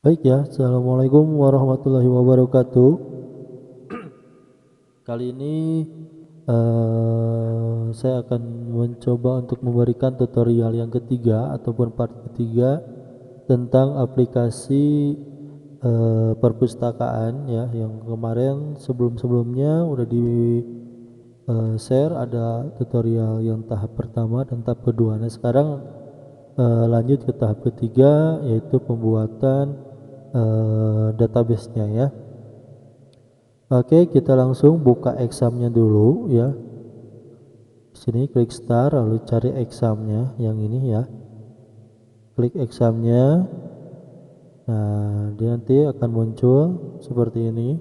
Baik ya, Assalamualaikum warahmatullahi wabarakatuh. Kali ini saya akan mencoba untuk memberikan tutorial yang ketiga ataupun part ketiga tentang aplikasi perpustakaan ya. Yang kemarin sebelum-sebelumnya udah di share ada tutorial yang tahap pertama dan tahap kedua. Nah sekarang lanjut ke tahap ketiga yaitu pembuatan database-nya ya. Oke, kita langsung buka examnya dulu ya. Di sini klik start lalu cari examnya yang ini ya. Klik examnya. Nah, dia nanti akan muncul seperti ini.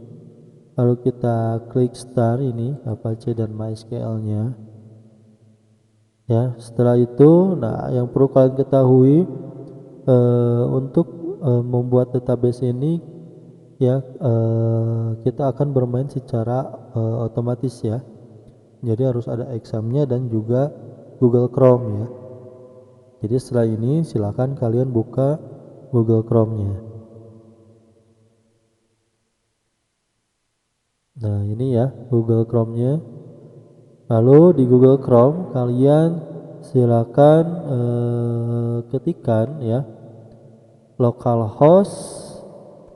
Lalu kita klik start ini Apache dan MySQL-nya. Ya, setelah itu, nah yang perlu kalian ketahui untuk membuat database ini ya kita akan bermain secara otomatis ya. Jadi harus ada examnya dan juga Google Chrome ya. Jadi setelah ini silakan kalian buka Google Chrome-nya. Nah ini ya Google Chrome-nya. Lalu di Google Chrome kalian silakan ketikkan ya localhost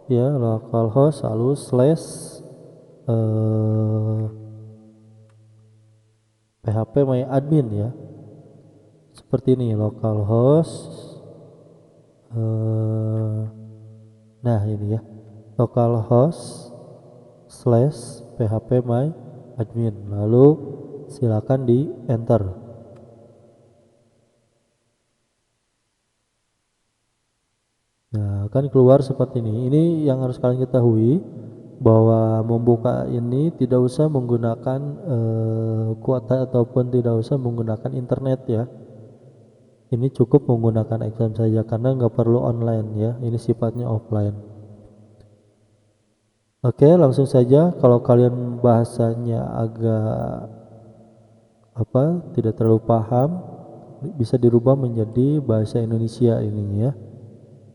ya localhost lalu slash eh, phpMyAdmin ya. Seperti ini localhost eh, nah ini ya localhost slash phpMyAdmin lalu silakan di enter. Nah akan keluar seperti ini yang harus kalian ketahui bahwa membuka ini tidak usah menggunakan kuota ataupun tidak usah menggunakan internet ya. Ini cukup menggunakan exam saja karena nggak perlu online ya, ini sifatnya offline. Oke, langsung saja. Kalau kalian bahasanya agak tidak terlalu paham, bisa dirubah menjadi bahasa Indonesia ini ya.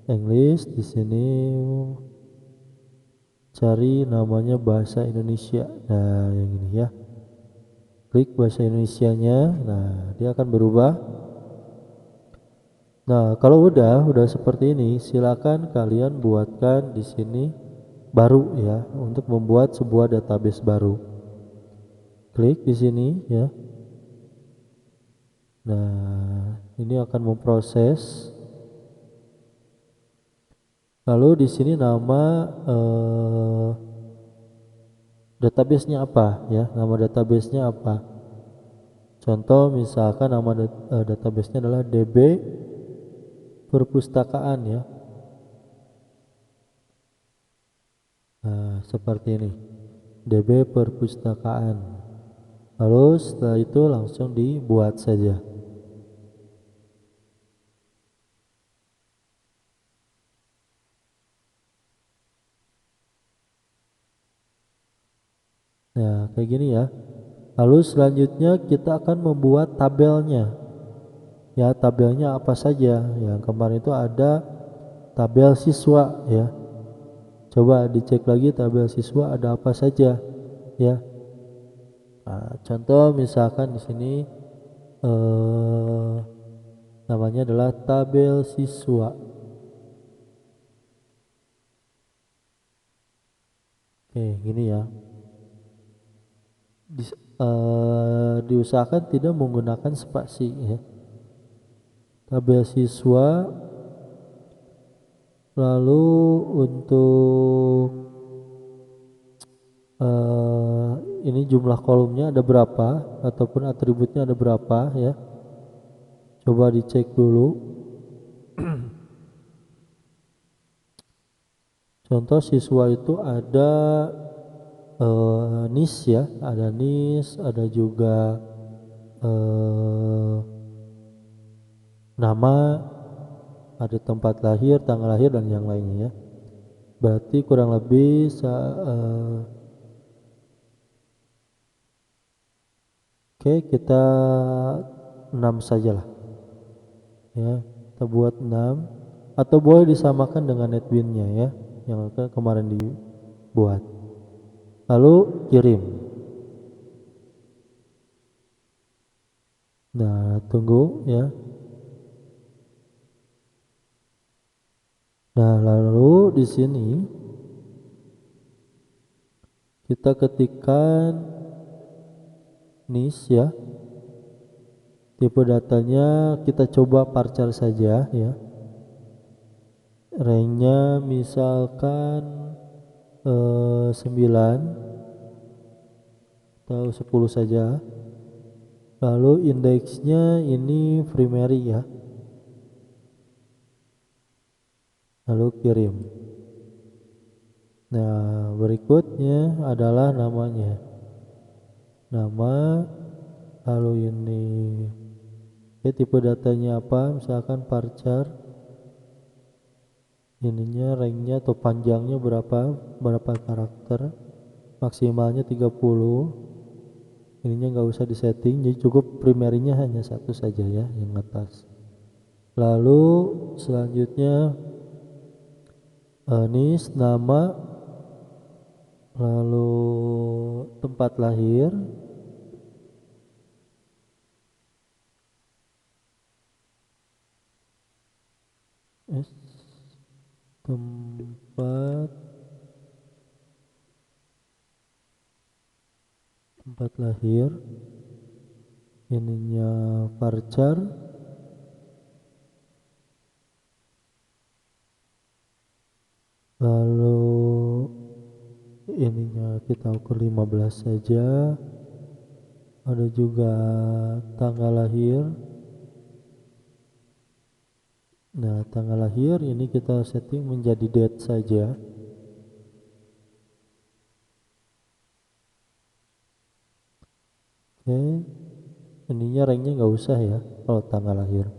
English di sini cari namanya bahasa Indonesia. Nah, yang ini ya. Klik bahasa Indonesianya. Nah, dia akan berubah. Nah, kalau udah seperti ini, silakan kalian buatkan di sini baru ya untuk membuat sebuah database baru. Klik di sini ya. Nah, ini akan memproses. Lalu di sini nama database-nya apa ya? Nama database-nya apa? Contoh misalkan nama database-nya adalah DB perpustakaan ya. Nah, seperti ini. DB perpustakaan. Lalu setelah itu langsung dibuat saja. Nah, kayak gini ya. Lalu selanjutnya kita akan membuat tabelnya. Ya, tabelnya apa saja? Yang kemarin itu ada tabel siswa ya. Coba dicek lagi tabel siswa ada apa saja ya. Nah, contoh misalkan di sini namanya adalah tabel siswa. Oke, gini ya. Diusahakan tidak menggunakan spasi ya. Tabel siswa. Lalu untuk eh, ini jumlah kolomnya ada berapa ataupun atributnya ada berapa ya. Coba dicek dulu. Contoh siswa itu ada NIS ya, ada NIS, ada juga eh, nama, ada tempat lahir, tanggal lahir dan yang lainnya ya. Berarti kurang lebih oke kita 6 sajalah ya. Kita buat 6. atau boleh disamakan dengan NetBeans-nya ya, yang kemarin dibuat. Lalu kirim. Nah, tunggu ya. Nah, lalu di sini kita ketikkan NIS ya. Tipe datanya kita coba parchar saja ya. Ranknya misalkan 9 atau 10 saja. Lalu indeksnya ini primary ya. Lalu kirim. Nah, berikutnya adalah namanya. Nama, lalu ini tipe datanya apa, misalkan parchar, ininya ranknya atau panjangnya berapa karakter, maksimalnya 30. Ininya nggak usah disetting, jadi cukup primernya hanya satu saja ya, yang atas. Lalu selanjutnya NIS, nama, lalu tempat lahir, tempat lahir, ininya parchar, lalu ininya kita ukur 15 saja. Ada juga tanggal lahir. Nah, tanggal lahir ini kita setting menjadi date saja. Oke, ininya ranknya nggak usah ya kalau tanggal lahir.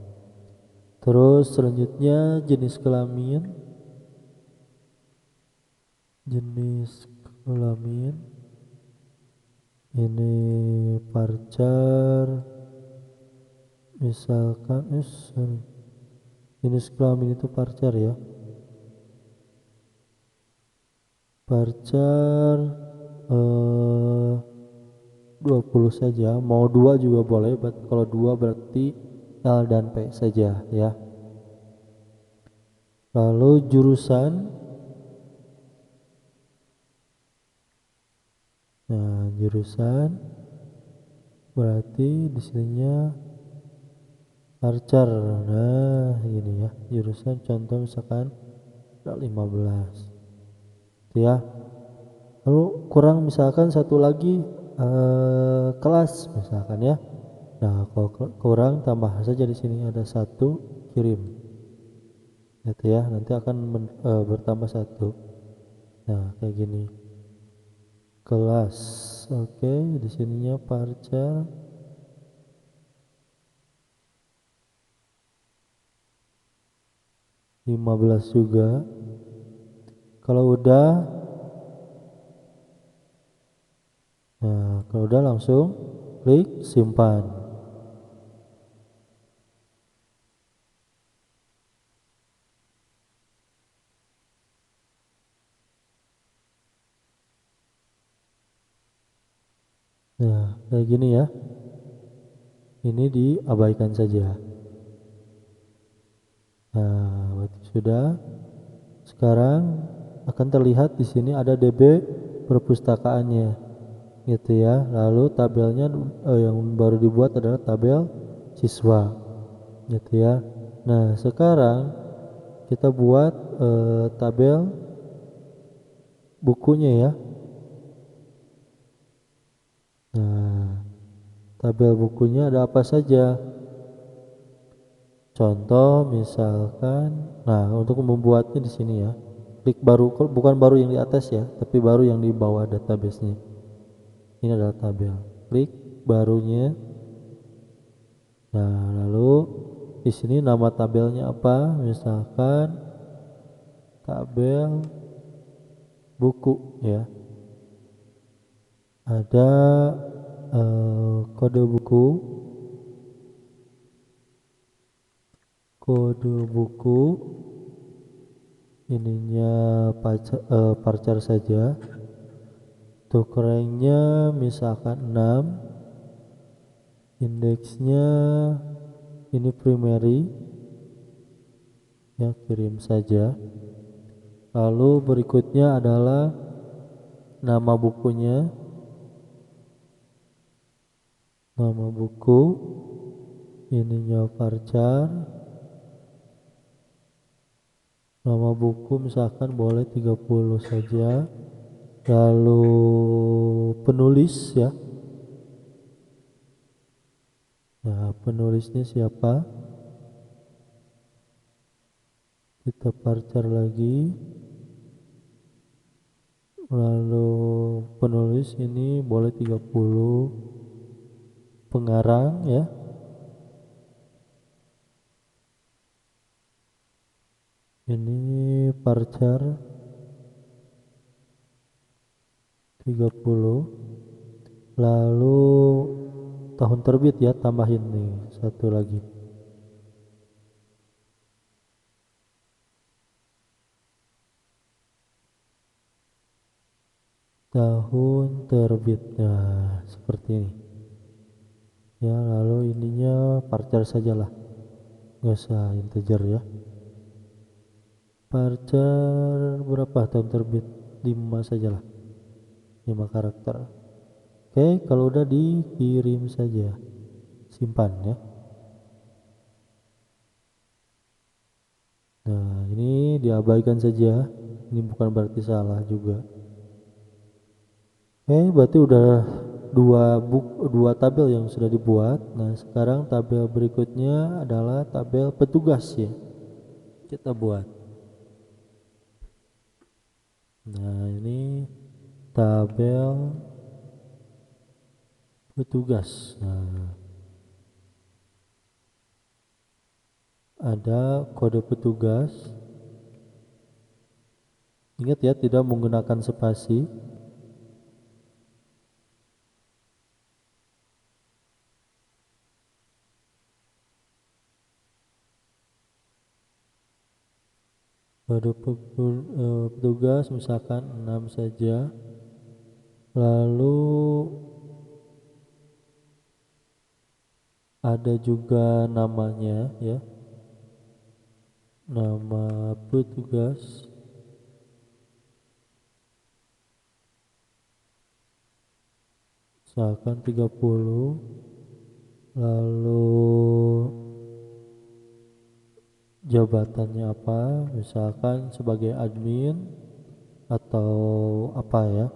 Terus selanjutnya jenis kelamin, ini parchar, misalkan jenis kelamin itu parchar ya, parchar 20 saja, mau 2 juga boleh, kalau 2 berarti L dan P saja ya. Lalu jurusan, nah jurusan berarti di sininya parchar. Nah ini ya, jurusan contoh misalkan 15 ya. Lalu kurang misalkan satu lagi kelas misalkan ya. Nah, kalau kurang tambah saja di sini ada 1, kirim. Gitu ya, nanti akan bertambah 1. Nah, kayak gini. Kelas. Oke, di sininya parchar. -15 juga. Kalau udah langsung klik simpan. Nah, kayak gini ya. Ini diabaikan saja. Nah, berarti sudah. Sekarang akan terlihat di sini ada DB perpustakaannya, gitu ya. Lalu tabelnya yang baru dibuat adalah tabel siswa, gitu ya. Nah, sekarang kita buat tabel bukunya ya. Nah, tabel bukunya ada apa saja? Contoh misalkan, nah untuk membuatnya di sini ya, klik baru, bukan baru yang di atas ya, tapi baru yang di bawah database-nya. Ini adalah tabel. Klik barunya. Nah, lalu di sini nama tabelnya apa? Misalkan tabel buku ya. Ada kode buku, kode buku ininya parcar saja. Tuh ranknya misalkan 6, indeksnya ini primary ya, kirim saja. Lalu berikutnya adalah nama bukunya, nama buku, ininya varchar, nama buku misalkan boleh 30 saja. Lalu penulis ya, nah penulisnya siapa, kita varchar lagi. Lalu penulis ini boleh 30, pengarang ya, ini varchar 30. Lalu tahun terbit ya, tambahin nih satu lagi, tahun terbitnya seperti ini ya. Lalu ininya varchar sajalah, nggak usah integer ya. Varchar berapa tahun terbit, 5 sajalah, 5 karakter. Oke, kalau udah dikirim saja, simpan ya. Nah ini diabaikan saja, ini bukan berarti salah juga. Oke, berarti udah dua tabel yang sudah dibuat. Nah sekarang tabel berikutnya adalah tabel petugas ya, kita buat. Nah ini tabel petugas. Nah ada kode petugas, ingat ya tidak menggunakan spasi. Kode petugas misalkan 6 saja. Lalu ada juga namanya ya, nama petugas misalkan 30. Lalu jabatannya apa, misalkan sebagai admin atau apa ya,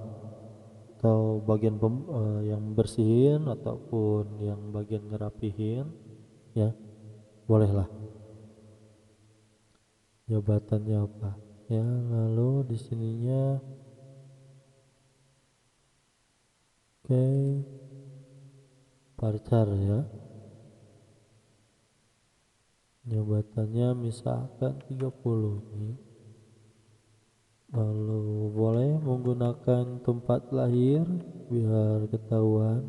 atau bagian yang bersihin ataupun yang bagian ngerapihin ya, bolehlah jabatannya apa ya. Lalu di sininya oke, parcar ya, jabatannya misalkan 30 nih. Lalu boleh menggunakan tempat lahir biar ketahuan.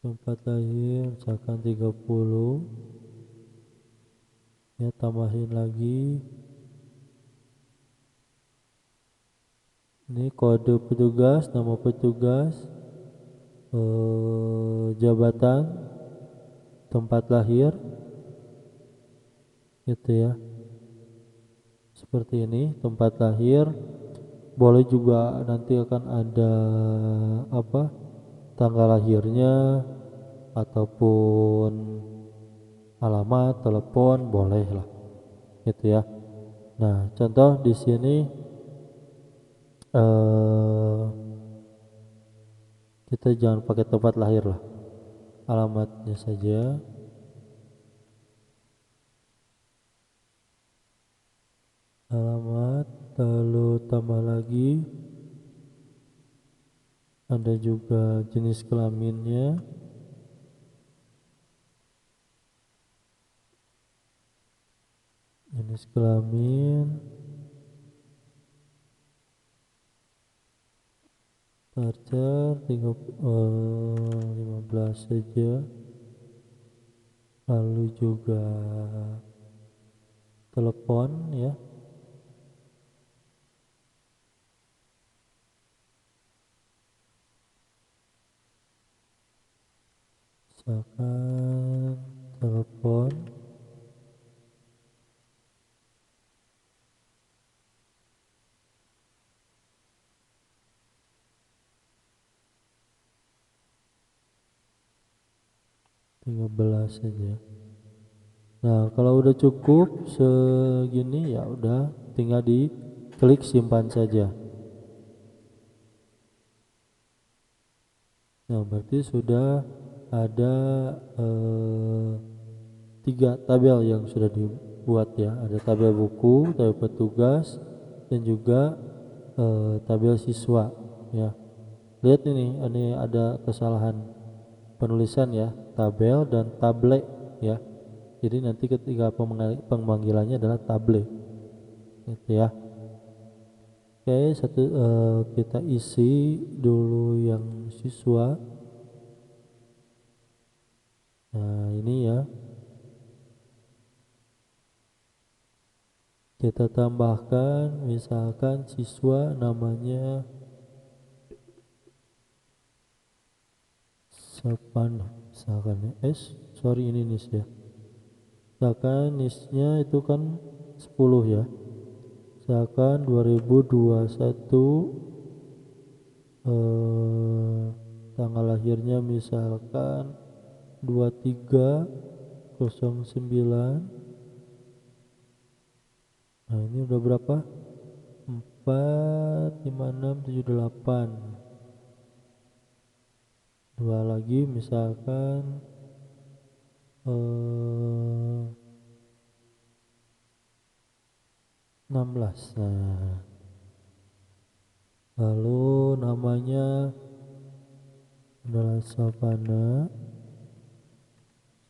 Tempat lahir misalkan 30 ya, tambahin lagi. Ini kode petugas, nama petugas, jabatan, tempat lahir gitu ya, seperti ini. Tempat lahir boleh juga nanti akan ada apa, tanggal lahirnya ataupun alamat telepon, boleh lah gitu ya. Nah contoh di sini kita jangan pakai tempat lahir lah, alamatnya saja. Alamat, lalu tambah lagi ada juga jenis kelaminnya, jenis kelamin, parcar 15 saja. lalu juga telepon ya. Misalkan telepon belas saja. Nah, kalau udah cukup segini ya udah tinggal di klik simpan saja. Nah, berarti sudah ada 3 tabel yang sudah dibuat ya. Ada tabel buku, tabel petugas, dan juga tabel siswa ya. Lihat ini ada kesalahan penulisan ya, tabel dan table ya. Jadi nanti ketika pemanggilannya adalah table gitu ya. Oke, kita isi dulu yang siswa. Nah, ini ya. Kita tambahkan misalkan siswa namanya Sapana, misalkan ya. Sorry ini nis ya. Misalkan nisnya itu kan 10 ya. Misalkan 2021 tanggal lahirnya misalkan 2309. Nah, ini udah berapa? 4 5 6 7 8. Dua lagi misalkan 16. Nah, lalu namanya adalah Savana.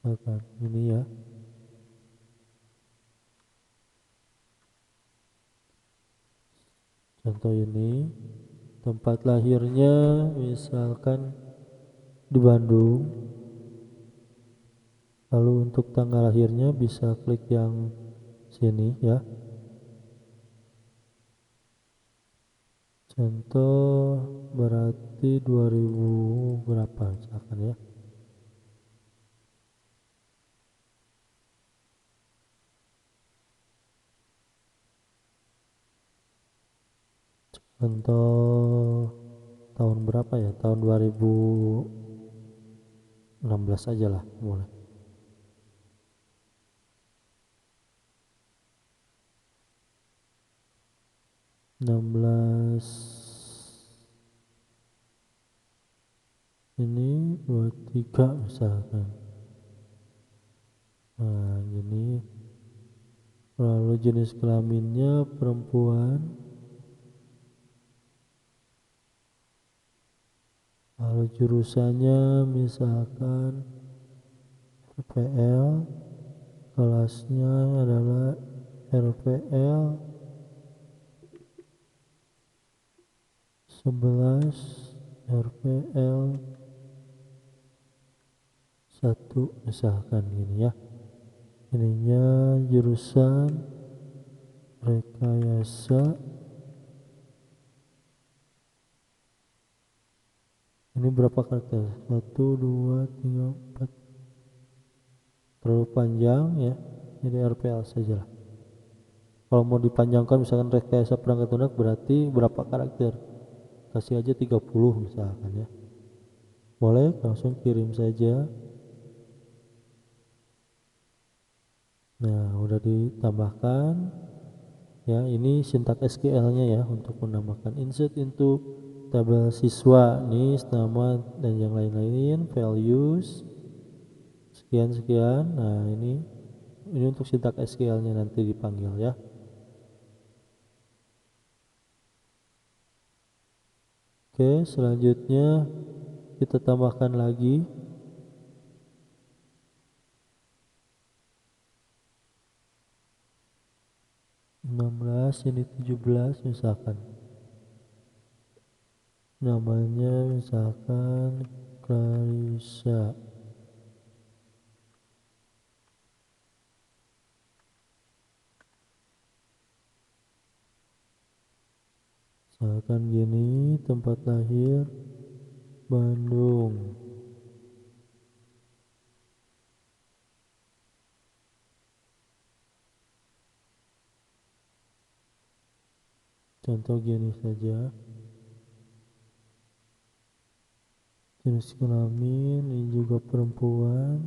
Misalkan ini ya. Contoh ini tempat lahirnya misalkan di Bandung. Lalu untuk tanggal lahirnya bisa klik yang sini ya. Contoh berarti 2000 berapa misalkan ya. Contoh tahun berapa ya? Tahun 2016 aja lah mulai. 16 ini 23 misalkan. Nah, gini. Lalu jenis kelaminnya perempuan. Lalu jurusannya misalkan RPL, kelasnya adalah RPL 11, RPL 1 misalkan gini ya. Ininya jurusan rekayasa. Ini berapa karakter? 1 2 3 4. Terlalu panjang ya. Jadi RPL saja lah. Kalau mau dipanjangkan misalkan rekayasa perangkat lunak berarti berapa karakter? Kasih aja 30 misalkan ya. Boleh langsung kirim saja. Nah, udah ditambahkan ya. Ini sintak SQL-nya ya untuk menambahkan insert into tabel siswa, nis, nama dan yang lain-lain, values sekian. Nah, ini untuk sintak SQL-nya nanti dipanggil ya. Oke, selanjutnya kita tambahkan lagi 16, ini 17 misalkan. Namanya misalkan Clarissa. Misalkan gini, tempat lahir Bandung. Contoh gini saja. Jenis kelamin ini juga perempuan.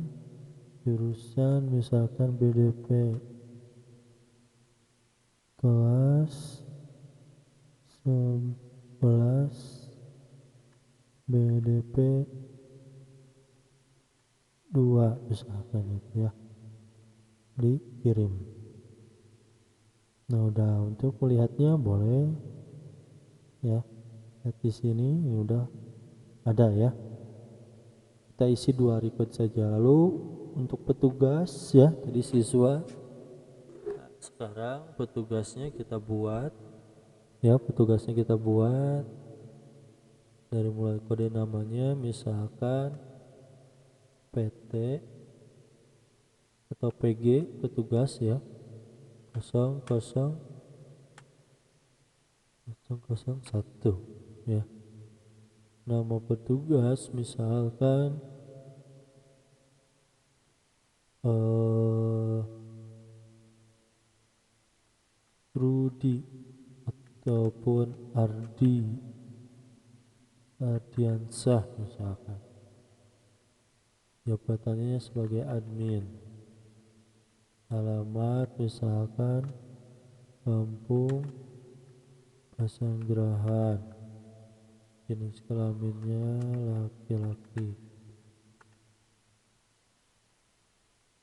Jurusan misalkan BDP. Kelas 11 BDP 2 misalkan itu ya. Dikirim. Nah, udah untuk melihatnya boleh ya. Lihat di sini ini udah ada ya. Kita isi 2 record saja. Lalu untuk petugas ya, tadi siswa. Nah, sekarang petugasnya kita buat ya, petugasnya kita buat dari mulai kode namanya misalkan PT atau PG petugas ya 00001 ya. Nama petugas misalkan Rudi ataupun Ardiansyah misalkan. Jabatannya sebagai admin. Alamat misalkan Kampung Pasanggerahan. Jenis kelaminnya laki-laki.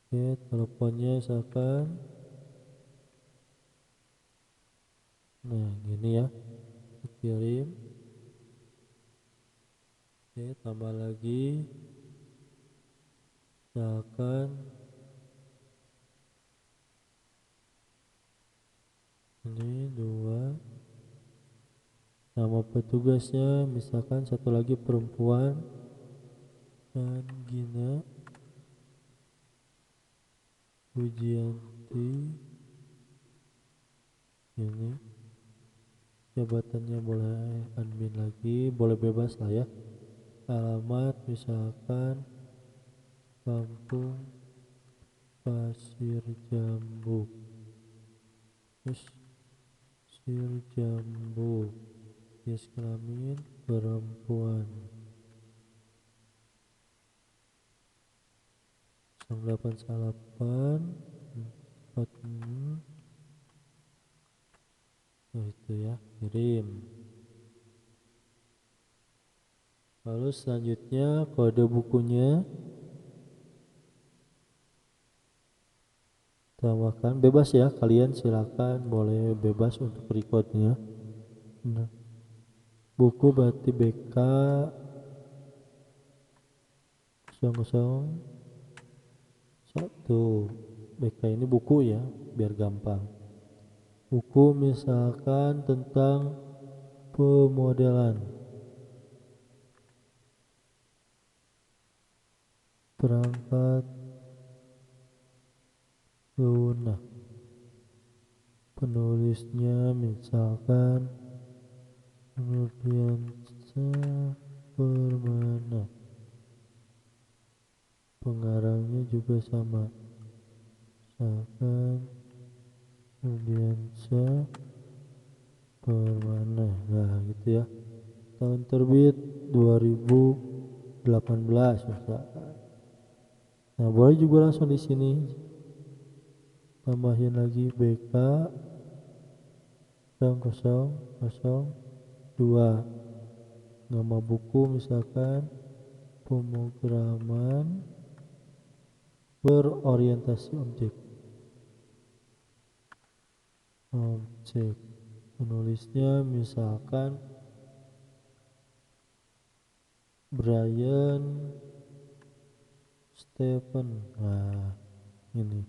Oke, teleponnya misalkan. Nah, gini ya. Kirim. Oke, tambah lagi. Misalkan ini 2. Nama petugasnya misalkan satu lagi perempuan dan Gina Pujianti. Ini jabatannya boleh admin lagi, boleh bebas lah ya. Alamat misalkan Kampung Pasir Jambu. Pasir Jambu. Jenis kelamin perempuan. 088 40. Oh, itu ya, kirim. Lalu selanjutnya kode bukunya tambahkan, bebas ya, kalian silakan boleh bebas untuk recordnya. Nah, buku berarti BK 001. BK ini buku ya, biar gampang. Buku misalkan tentang pemodelan, perangkat lunak. Penulisnya misalkan Nurdiansyah Permana. Pengarangnya juga sama, misalkan Nurdiansyah Permana. Nah, gitu ya. Tahun terbit 2018 misalkan. Nah, boleh juga langsung di sini tambahin lagi BK 0002. Nama buku misalkan pemrograman berorientasi objek. Penulisnya misalkan Brian Stephen. Nah, ini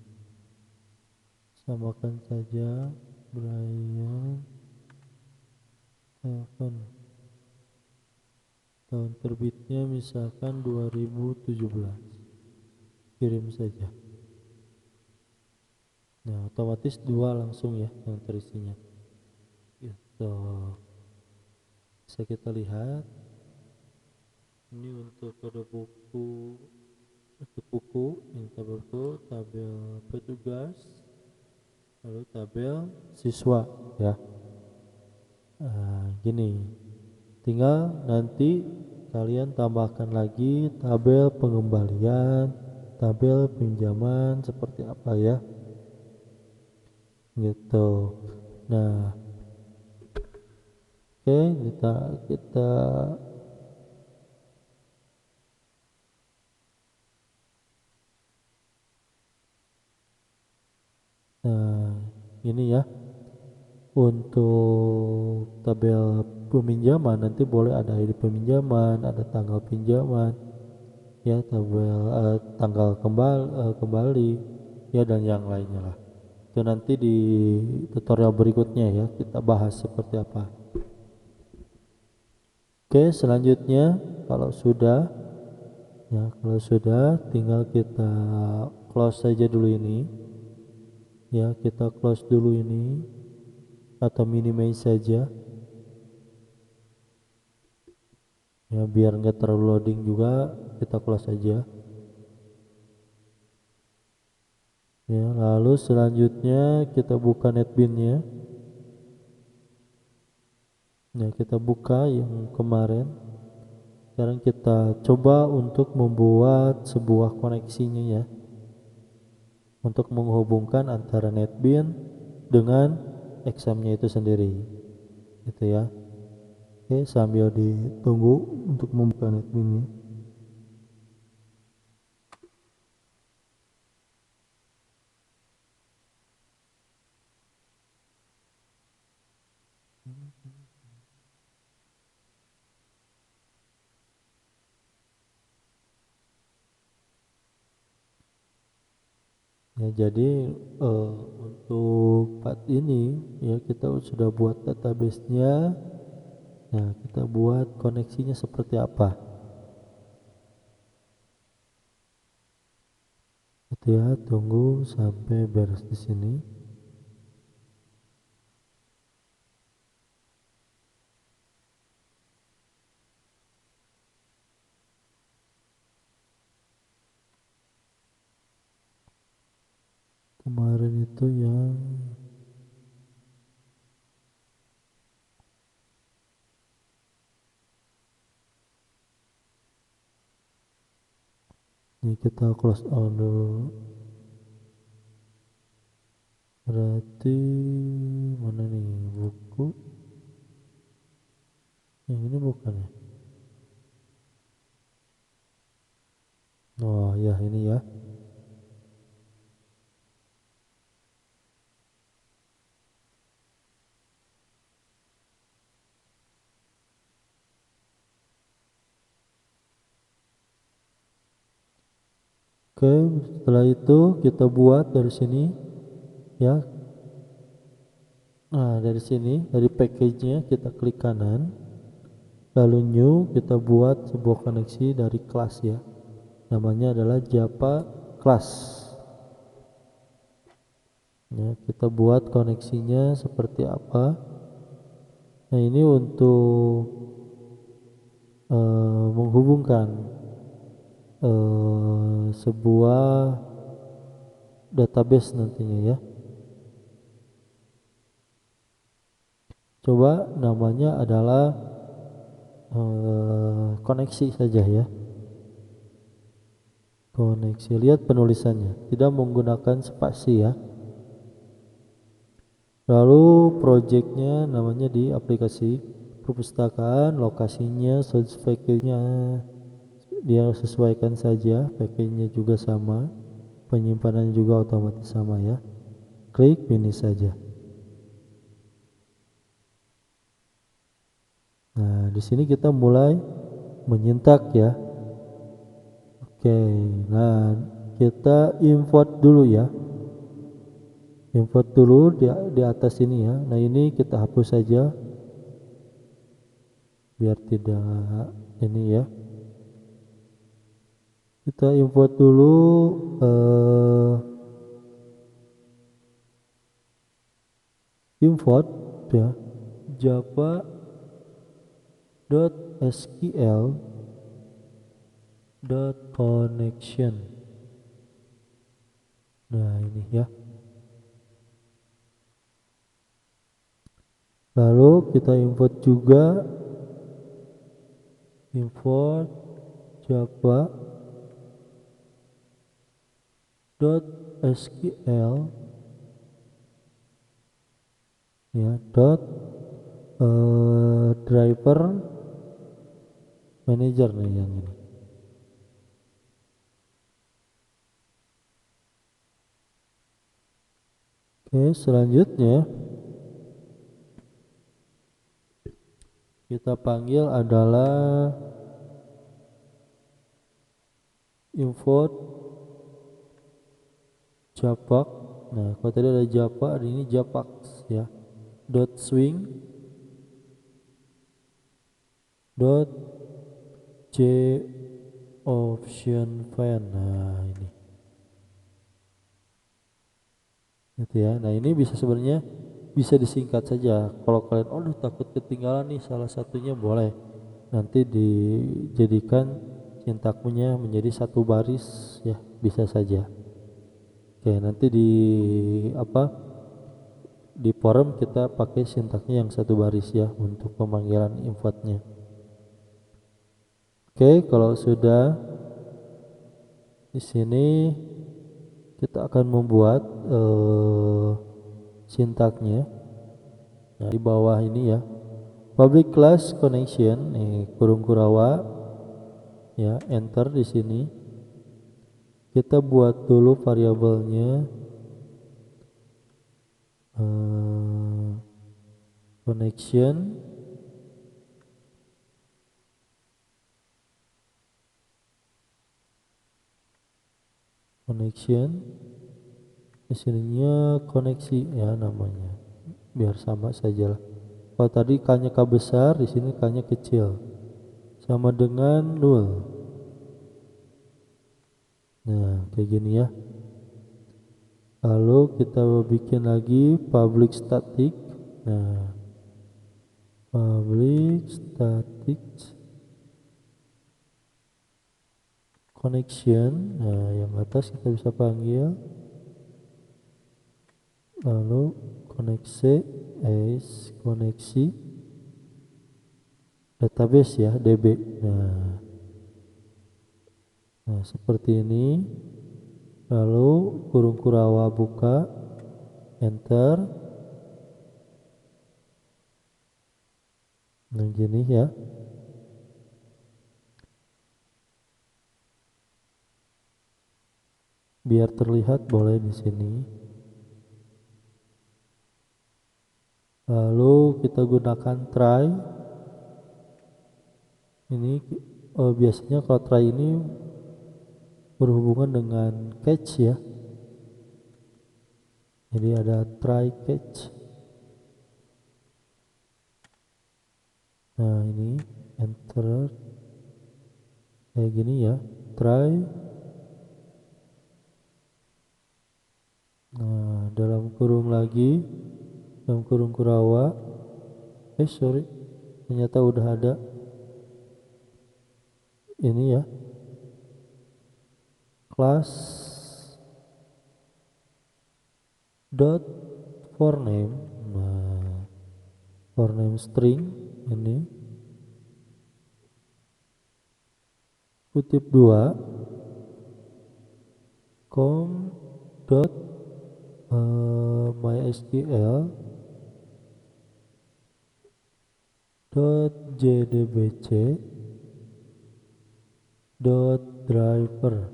samakan saja Brian Stephen. Tahun terbitnya misalkan 2017. Kirim saja. Nah, otomatis 2 langsung ya yang terisinya. Gitu. Bisa kita lihat ini untuk kode buku, untuk buku ini tabel buku, tabel petugas, lalu tabel siswa ya. Gini, tinggal nanti kalian tambahkan lagi tabel pengembalian, tabel pinjaman seperti apa ya, gitu. Nah, oke, kita nah ini ya, untuk tabel peminjaman nanti boleh ada ID peminjaman, ada tanggal pinjaman ya, tabel tanggal kembali ya, dan yang lainnya lah. Itu nanti di tutorial berikutnya ya kita bahas seperti apa. Oke, selanjutnya kalau sudah tinggal kita close saja dulu ini ya, kita close dulu ini atau minimize saja ya, biar nggak terlalu loading juga, kita close aja ya. Lalu selanjutnya kita buka netbinnya ya, kita buka yang kemarin. Sekarang kita coba untuk membuat sebuah koneksinya ya, untuk menghubungkan antara netbin dengan examnya itu sendiri gitu ya. Oke, sambil ditunggu untuk membuka netbinnya. Ya, jadi untuk part ini ya kita sudah buat database-nya. Nah, kita buat koneksinya seperti apa? Gitu ya, tunggu sampai beres di sini. Kemarin itu yang ini kita close out dulu. Berarti mana nih buku? Yang ini bukan ya? Oh ya, ini ya. Oke, setelah itu kita buat dari sini ya. Nah, dari sini dari package-nya kita klik kanan, lalu new, kita buat sebuah koneksi dari kelas ya. Namanya adalah Java class. Ya, kita buat koneksinya seperti apa? Nah, ini untuk menghubungkan sebuah database nantinya ya. Coba namanya adalah koneksi saja ya. Koneksi, lihat penulisannya, tidak menggunakan spasi ya. Lalu projectnya namanya di aplikasi perpustakaan, lokasinya package-nya dia sesuaikan saja, package-nya juga sama, penyimpanan juga otomatis sama ya. Klik finish saja. Nah, di sini kita mulai menyintak ya. Oke, nah kita import dulu ya. Import dulu di atas ini ya. Nah, ini kita hapus saja biar tidak ini ya. Kita import dulu import ya Java .sql .connection. Nah ini ya. Lalu kita import juga import java .sql ya driver manager nih yang ini. Oke, selanjutnya kita panggil adalah import Japak. Nah, kalau tadi ada Japa, ada ini Japak ya. Dot swing dot j option fan. Nah, ini. Gitu ya. Nah, ini bisa sebenarnya bisa disingkat saja. Kalau kalian takut ketinggalan nih salah satunya, boleh. Nanti dijadikan sintaknya menjadi satu baris ya, bisa saja. Oke, nanti di forum kita pakai sintaknya yang satu baris ya untuk pemanggilan importnya. Oke, kalau sudah di sini kita akan membuat sintaknya. Nah, di bawah ini ya, public class connection, kurung kurawa ya, enter di sini. Kita buat dulu variabelnya connection di sininya koneksi ya namanya, biar sama saja lah. Kalau tadi k-nya k besar, di sini k-nya kecil, sama dengan 0. Nah, kayak gini ya. Lalu kita bikin lagi public static. Nah, public static connection. Nah, yang atas kita bisa panggil. Lalu koneksi database ya, DB. Nah, seperti ini. Lalu kurung kurawa buka, enter. Nah, gini ya. Biar terlihat boleh di sini. Lalu kita gunakan try. Ini biasanya kalau try ini berhubungan dengan catch ya. Jadi ada try catch. Nah, ini enter kayak gini ya, try. Nah, dalam kurung lagi, dalam kurung kurawa, ternyata udah ada ini ya, class dot for name. Nah, for name string ini kutip 2 com dot mysql dot jdbc dot driver.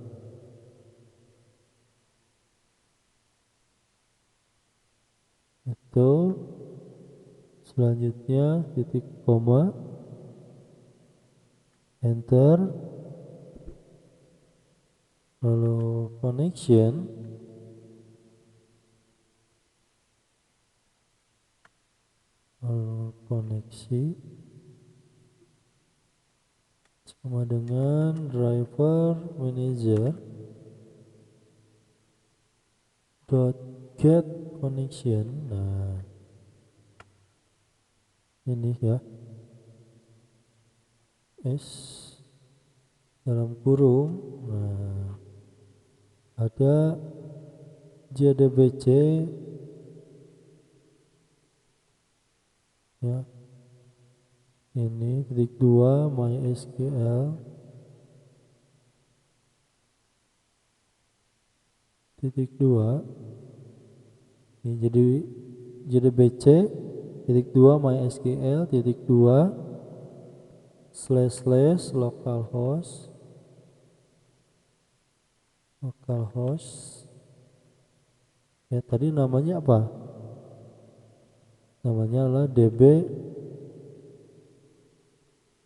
Itu selanjutnya titik koma, enter. Lalu connection, lalu koneksi sama dengan driver manager dot get connection. Nah, ini ya. S dalam kurung. Nah, ada JDBC ya, ini titik 2 MySQL titik 2 ini jadi JDBC titik 2 MySQL titik 2 / localhost ya, tadi namanya apa, namanya adalah DB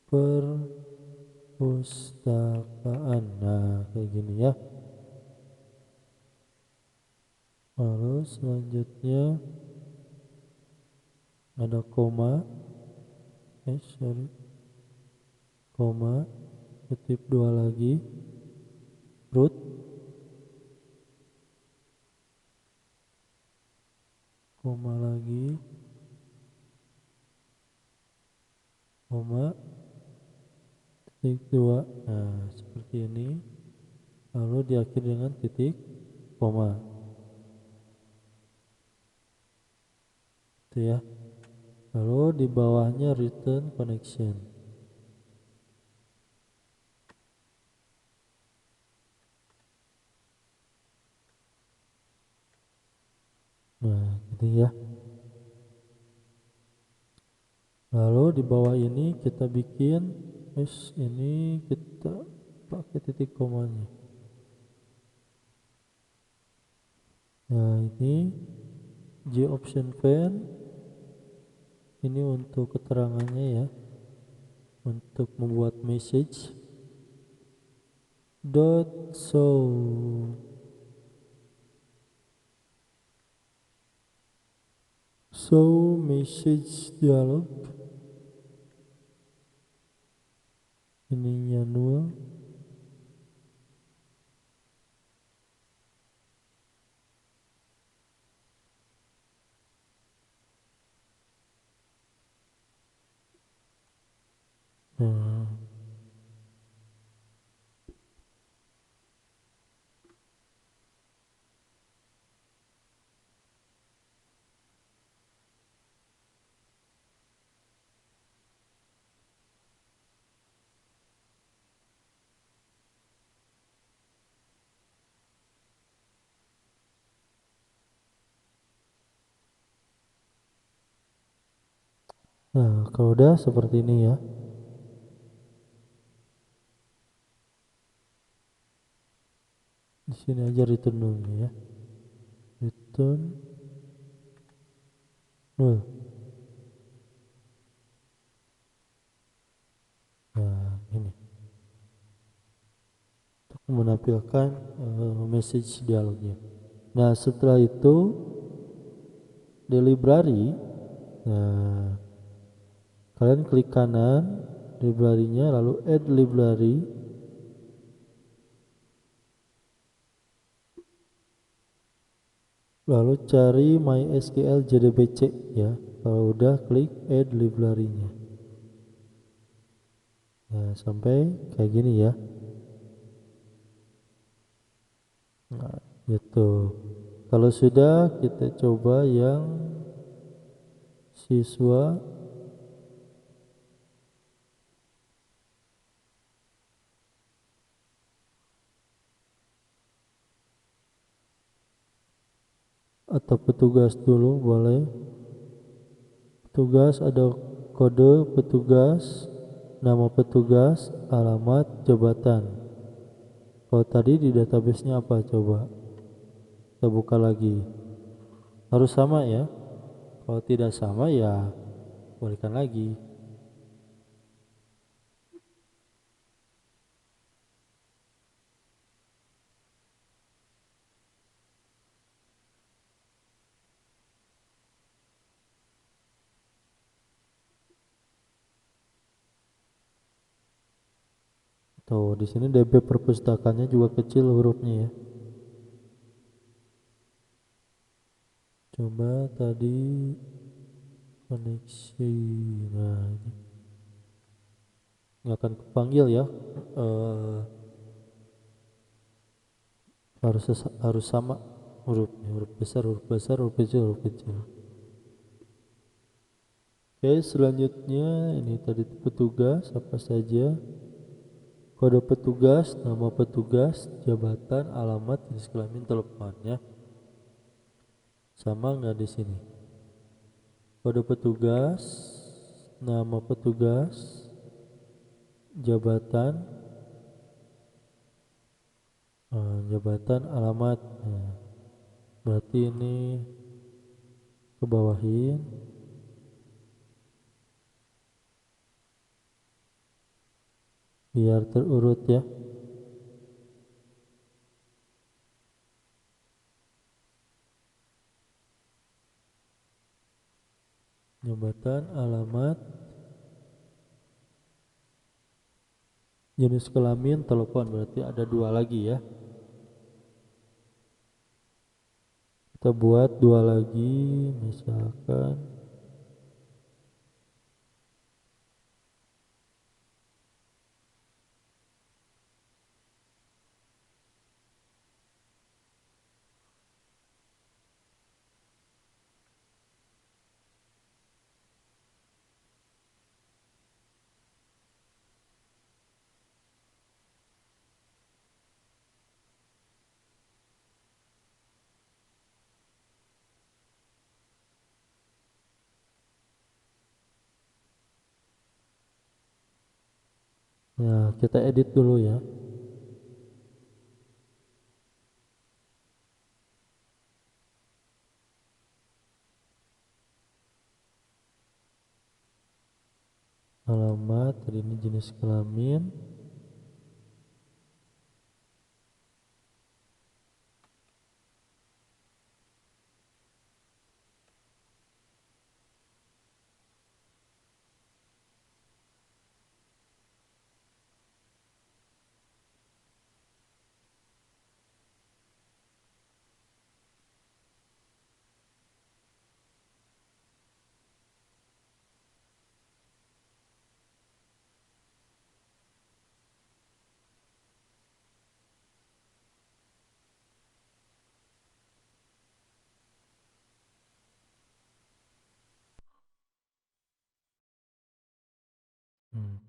perpustakaan. Nah kayak gini ya. Lalu selanjutnya ada koma, koma, kutip 2 lagi, root, koma lagi, koma, titik 2. Nah seperti ini, lalu diakhiri dengan titik koma itu ya. Lalu di bawahnya return connection. Nah gitu ya. Lalu di bawah ini kita bikin ini kita pakai titik komanya. Nah ini JOptionVan ini untuk keterangannya ya, untuk membuat message show message dialog, ininya null. Nah kalau udah seperti ini ya, di sini aja return null ya, return null. Nah ini untuk menampilkan message dialognya. Nah setelah itu di library, nah kalian klik kanan library-nya, lalu add library, lalu cari MySQL JDBC ya. Kalau udah klik add library-nya. Nah sampai kayak gini ya. Nah gitu. Kalau sudah, kita coba yang siswa atau petugas dulu boleh. Petugas ada kode petugas, nama petugas, alamat, jabatan. Kalau tadi di database-nya apa coba? Kita buka lagi. Harus sama ya. Kalau tidak sama ya balikan lagi. Tuh di sini DB perpustakaannya juga kecil hurufnya ya. Coba tadi koneksi. Nah ini. nggak akan kepanggil ya. Eh, harus sama hurufnya, huruf besar, huruf besar, huruf kecil, huruf kecil. Oke, selanjutnya ini tadi petugas apa saja. Kode petugas, nama petugas, jabatan, alamat, jenis kelamin, telepon ya. Sama nggak di sini? Kode petugas, nama petugas, jabatan, jabatan, alamat. Nah, berarti ini ke bawahin. Biar terurut ya. Jabatan, alamat, jenis kelamin, telepon. Berarti ada dua lagi ya. Kita buat dua lagi, misalkan. Nah, kita edit dulu ya. Alamat, tadi ini jenis kelamin.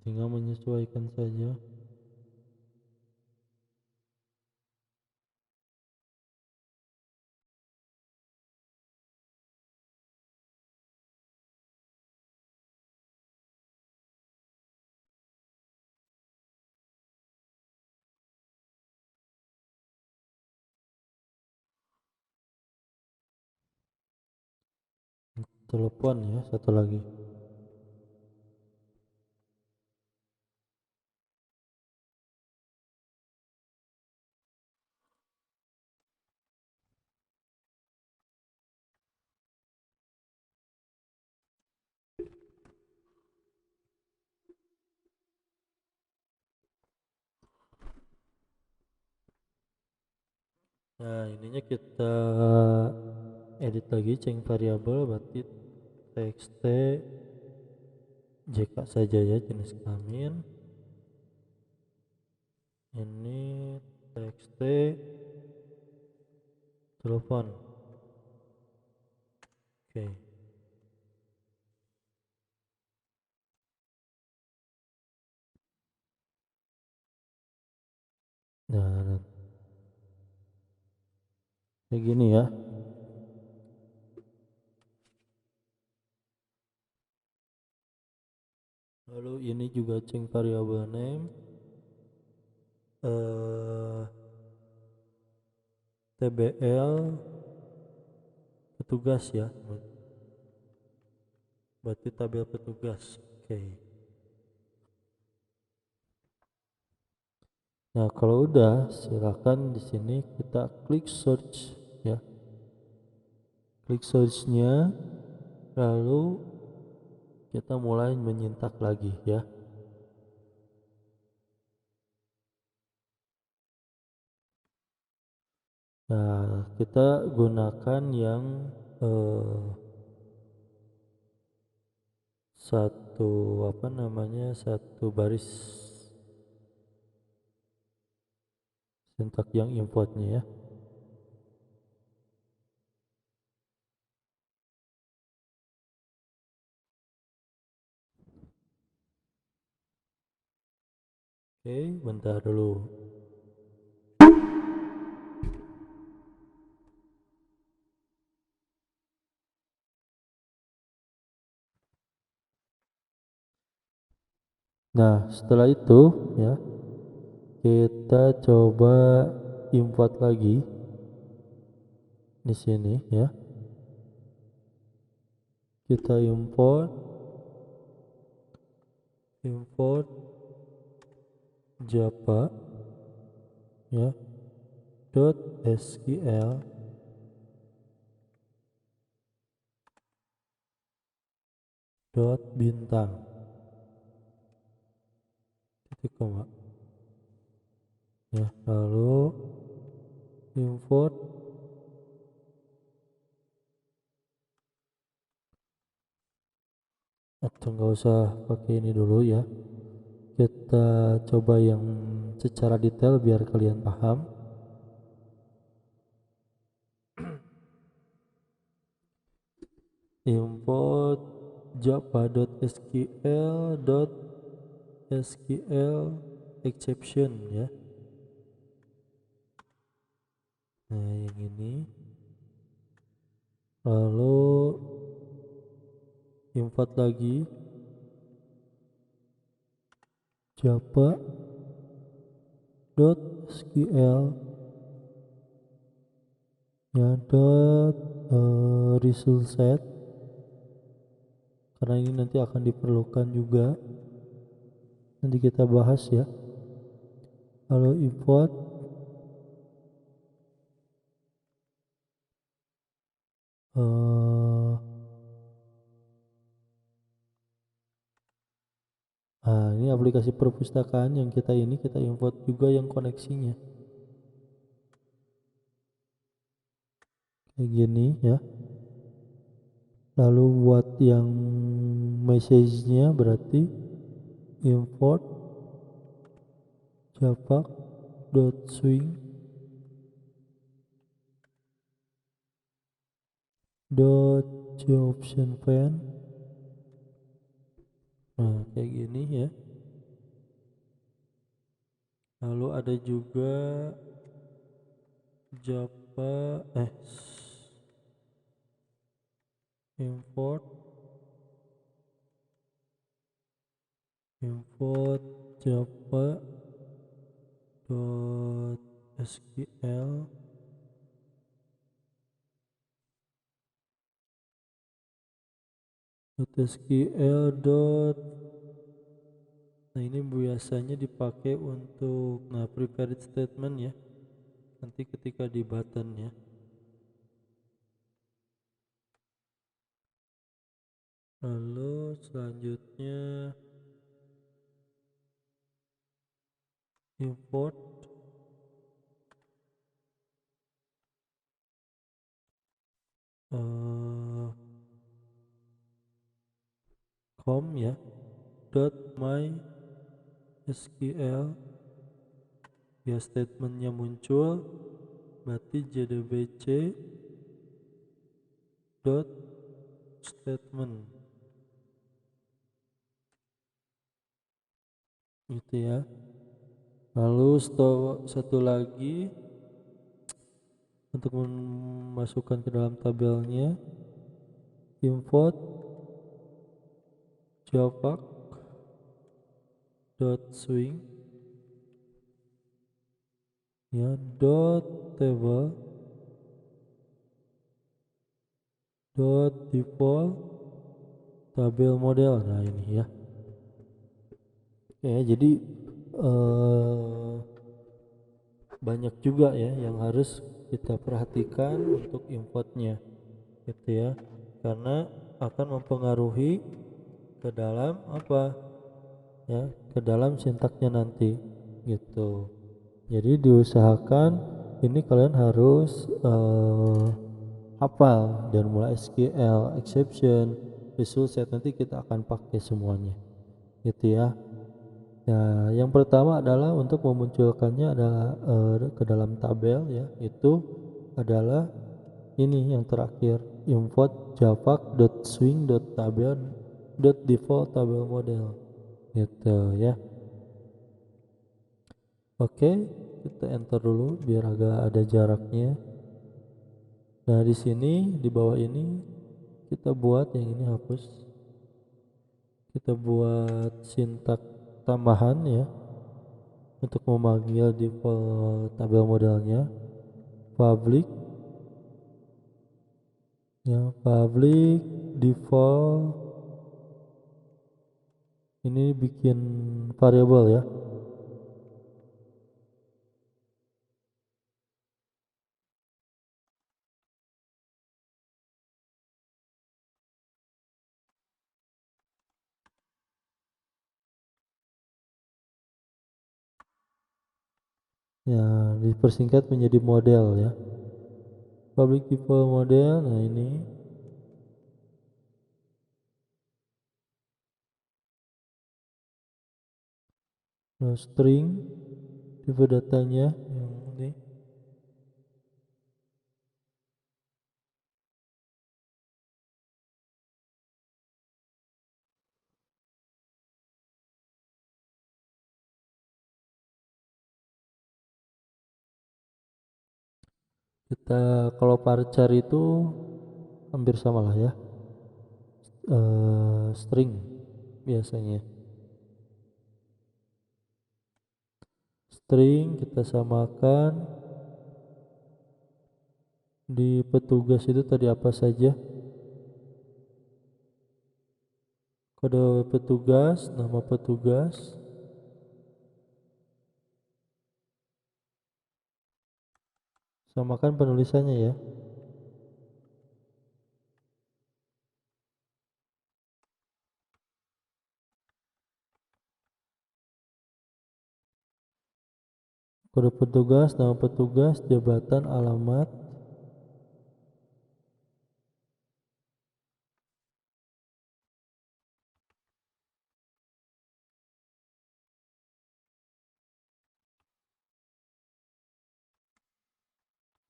Tinggal menyesuaikan saja. Telepon ya, satu lagi. Nah, ininya kita edit lagi, change variable, berarti txt jk saja ya, jenis kelamin. Ini txt telepon. Oke. Nah, kayak gini ya. Lalu ini juga change variable name, tbl petugas ya, berarti tabel petugas. Oke. Nah, kalau udah silakan di sini kita klik search ya, klik searchnya, lalu kita mulai menyintak lagi ya. Nah, kita gunakan yang satu baris sintak yang importnya ya. Oke, bentar dulu. Nah, setelah itu ya, kita coba import lagi di sini ya. Kita import Java ya .sql .bintang titik koma ya, lalu import atau nggak usah pakai ini dulu ya, kita coba yang secara detail biar kalian paham. Import java.sql exception ya. Nah, yang ini. Lalu import lagi java.sql ya result set, karena ini nanti akan diperlukan juga, nanti kita bahas ya. Lalu import ini aplikasi perpustakaan yang kita import juga yang koneksinya kayak gini ya. Lalu buat yang message-nya berarti import java.swing .joboptionPan. Nah, kayak gini ya. Lalu ada juga import java.sql nah ini biasanya dipakai untuk prepared statement ya, nanti ketika di button ya. Lalu selanjutnya import com ya .mysql ya, statementnya muncul berarti jdbc .statement gitu ya. Lalu satu lagi untuk memasukkan ke dalam tabelnya, import java.swing ya .table .default tabel model. Nah ini ya. Jadi banyak juga ya yang harus kita perhatikan untuk importnya gitu ya, karena akan mempengaruhi ke dalam ke dalam sintaknya nanti gitu. Jadi diusahakan ini kalian harus hafal dan mulai SQL exception, visual set nanti kita akan pakai semuanya gitu ya. Nah, yang pertama adalah untuk memunculkannya adalah ke dalam tabel ya, itu adalah ini yang terakhir, import java.swing.tabel.default tabel model gitu ya. Oke, kita enter dulu biar agak ada jaraknya. Nah, di sini di bawah ini kita buat yang ini hapus. Kita buat sintak tambahan ya untuk memanggil default tabel modelnya, public ya, public default ini bikin variabel ya. Ya, dipersingkat menjadi model ya. Public default model, nah ini string tipe datanya yang ini. Kita kalau varchar itu hampir sama lah ya, string biasanya. String kita samakan di petugas itu tadi apa saja, kode petugas, nama petugas, samakan penulisannya ya. Kode petugas, nama petugas, jabatan, alamat.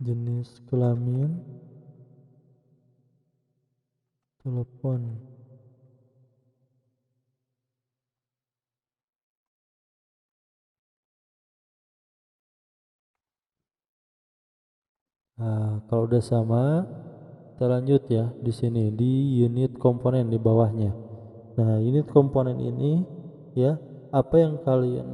Jenis kelamin, telepon. Nah, kalau udah sama, kita lanjut ya di sini di unit komponen di bawahnya. Nah, unit komponen ini ya, apa yang kalian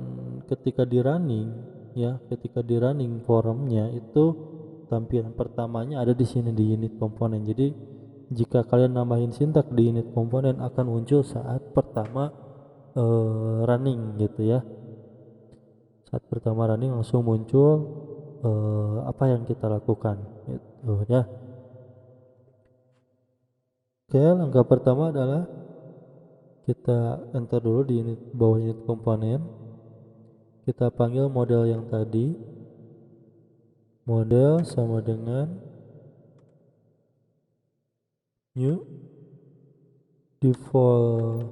ketika di running ya, ketika di running forumnya itu tampilan pertamanya ada di sini di unit komponen. Jadi jika kalian nambahin sintak di unit komponen akan muncul saat pertama running gitu ya. Saat pertama running langsung muncul apa yang kita lakukan gitu ya. Oke, langkah pertama adalah kita enter dulu di unit bawah unit komponen. Kita panggil model yang tadi. Model sama dengan new default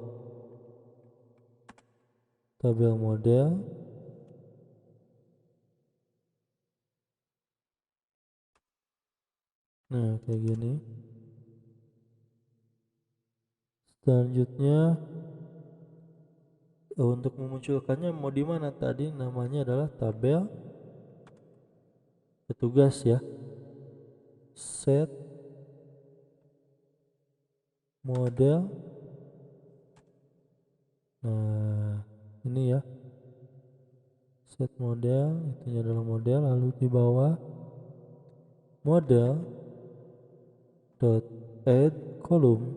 tabel model. Nah, kayak gini. Selanjutnya untuk memunculkannya mau di mana tadi, namanya adalah tabel petugas ya. Set model. Nah, ini ya. Set model, itu adalah model, lalu di bawah model dot add column.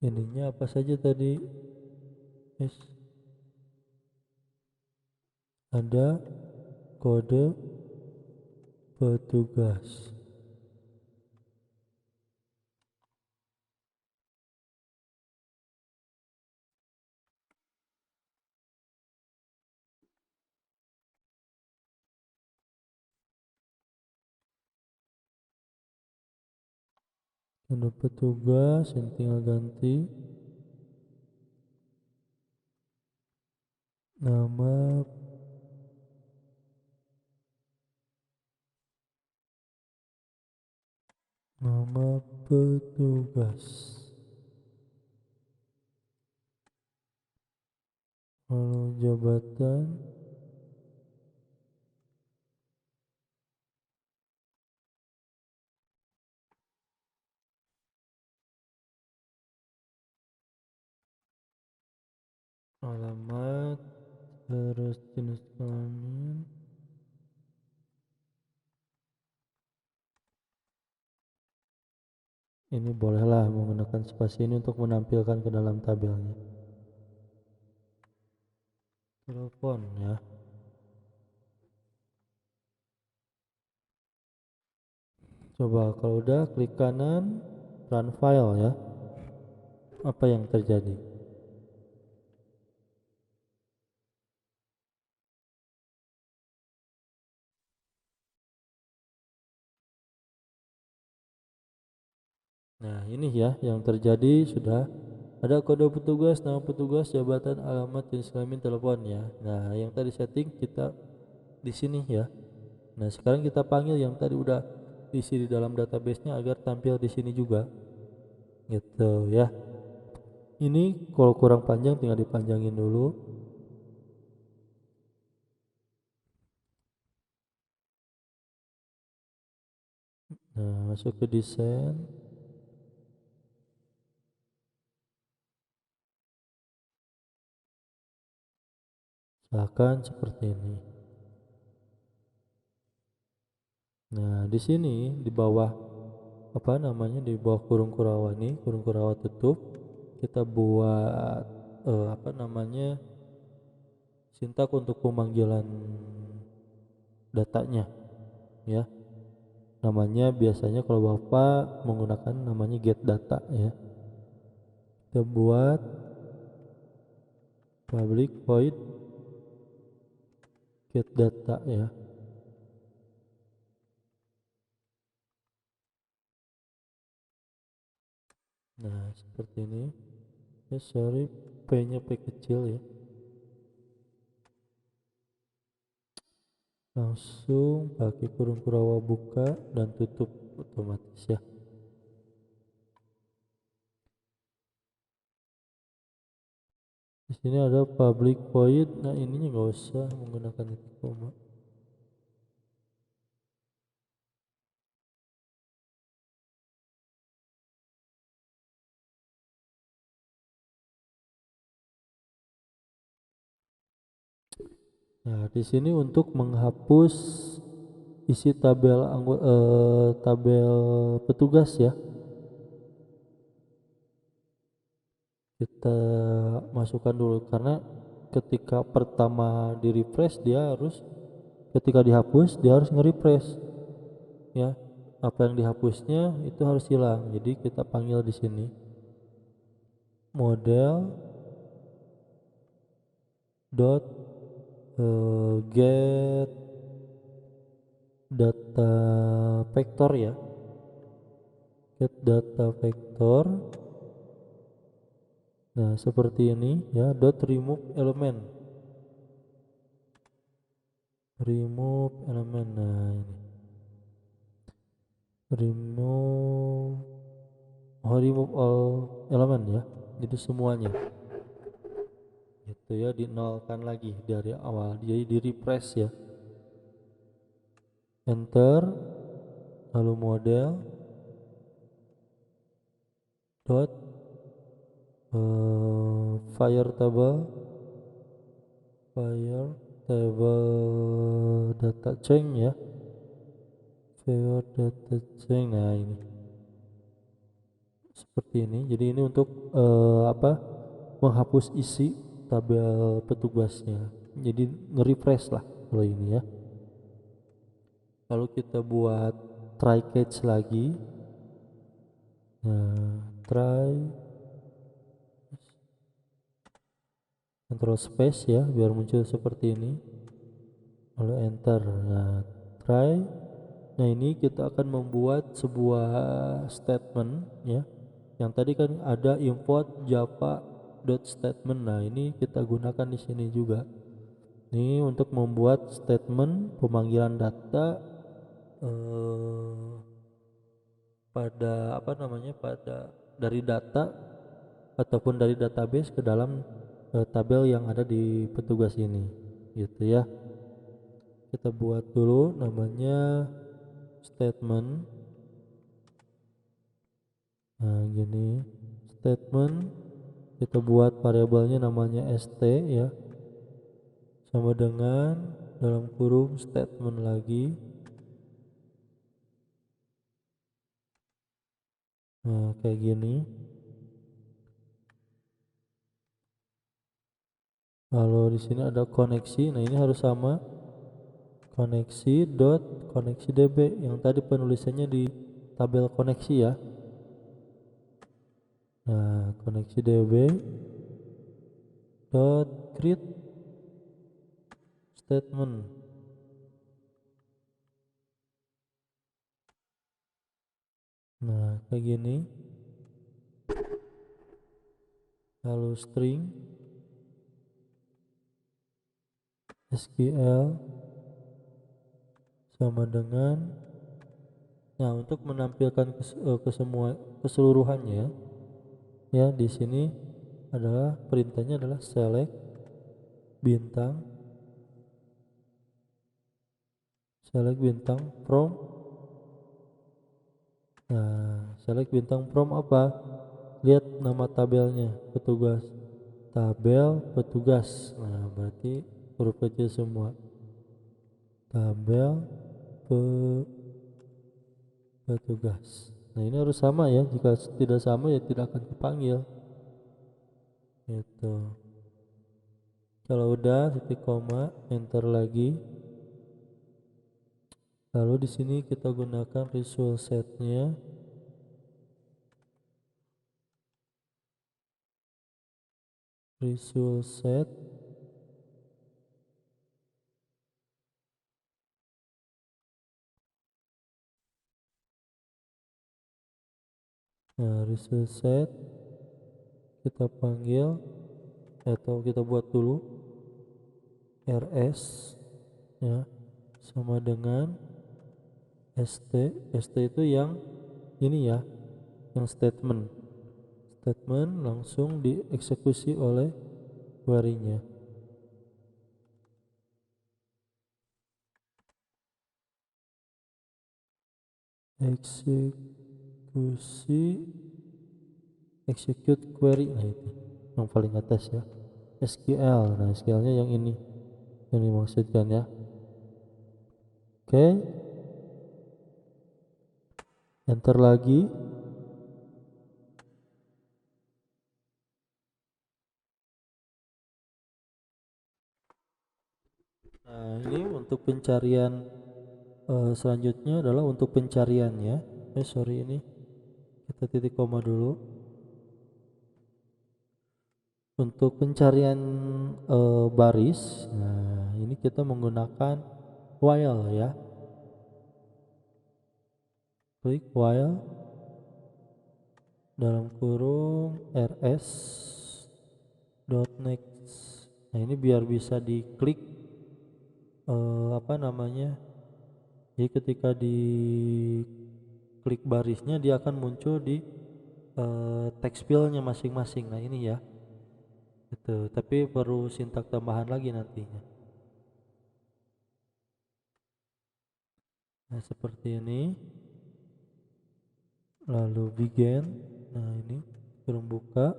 Ininya apa saja tadi? Yes. Ada kode petugas. ada petugas, ini tinggal ganti nama petugas, lalu jabatan, alamat, terus jenis kelamin, ini bolehlah menggunakan spasi ini untuk menampilkan ke dalam tabelnya. Telepon ya. Coba kalau udah klik kanan, run file ya. Apa yang terjadi? Nah ini ya yang terjadi, sudah ada kode petugas, nama petugas, jabatan, alamat, jenis kelamin, telepon ya. Nah yang tadi setting kita di sini ya. Nah sekarang kita panggil yang tadi udah diisi di dalam database-nya agar tampil di sini juga, gitu ya. Ini kalau kurang panjang tinggal dipanjangin dulu. Nah masuk ke desain, silahkan seperti ini. Nah di sini di bawah apa namanya, di bawah kurung kurawa ini, kurung kurawa tutup, kita buat apa namanya, sintak untuk pemanggilan datanya ya. Namanya biasanya kalau Bapak menggunakan namanya get data ya. Kita buat public void get data ya. Nah seperti ini ya. Sorry, P nya P kecil ya. Langsung pakai kurung kurawa buka dan tutup otomatis ya. Di sini ada public void. Nah ininya nggak usah menggunakan itu koma. Nah di sini untuk menghapus isi tabel petugas ya. Kita masukkan dulu karena ketika pertama di refresh dia harus, ketika dihapus dia harus nge-refresh ya. Apa yang dihapusnya itu harus hilang. Jadi kita panggil di sini model dot get data vector ya. Get data vector. Nah seperti ini ya. Dot remove element, remove element. Nah ini remove all element ya, jadi semuanya gitu ya, dinolkan lagi dari awal, jadi di refresh ya. Enter, lalu model dot fire table data change ya. Fire data change. Nah ini seperti ini. Jadi ini untuk apa, menghapus isi tabel petugasnya. Jadi nge-refresh lah kalau ini ya. Lalu kita buat try catch lagi. Nah try, control space ya biar muncul seperti ini, lalu enter. Nah try Nah, ini kita akan membuat sebuah statement ya. Yang tadi kan ada import java.statement. Nah, ini kita gunakan di sini juga. Ini untuk membuat statement pemanggilan data pada apa namanya, pada dari data ataupun dari database ke dalam tabel yang ada di petugas ini, gitu ya. Kita buat dulu namanya statement. Nah, gini statement, kita buat variabelnya namanya st ya, sama dengan dalam kurung statement lagi. Nah, kayak gini. Lalu di sini ada koneksi. Nah, ini harus sama koneksi dot koneksi db yang tadi penulisannya di tabel koneksi ya. Nah, koneksi db dot create statement. Nah, kayak gini. Lalu string SQL sama dengan, nah, untuk menampilkan keseluruhannya ya, di sini adalah perintahnya adalah select bintang from. Nah, select bintang from apa? Lihat nama tabelnya, petugas, tabel petugas. Nah, berarti huruf kecil semua, tabel petugas. Nah, ini harus sama ya, jika tidak sama ya tidak akan kepanggil itu. Kalau udah titik koma, enter lagi. Lalu di sini kita gunakan result setnya. Result set nah, result set kita panggil atau kita buat dulu rs ya, sama dengan st itu yang ini ya, yang statement langsung dieksekusi oleh query-nya. Execute query. Nah, itu yang paling atas ya, SQL. Nah, SQL nya yang ini yang dimaksudkan ya. Oke, enter lagi. Nah, ini untuk pencarian selanjutnya adalah untuk pencariannya. Sorry, ini kita titik koma dulu. Untuk pencarian baris, nah ini kita menggunakan while ya. Klik while dalam kurung rs dot next. Nah, ini biar bisa diklik apa namanya. Jadi ketika di klik barisnya dia akan muncul di text fieldnya masing-masing. Nah, ini ya. Gitu. Tapi perlu sintak tambahan lagi nantinya. Nah, seperti ini. Lalu begin. Nah, ini kurung buka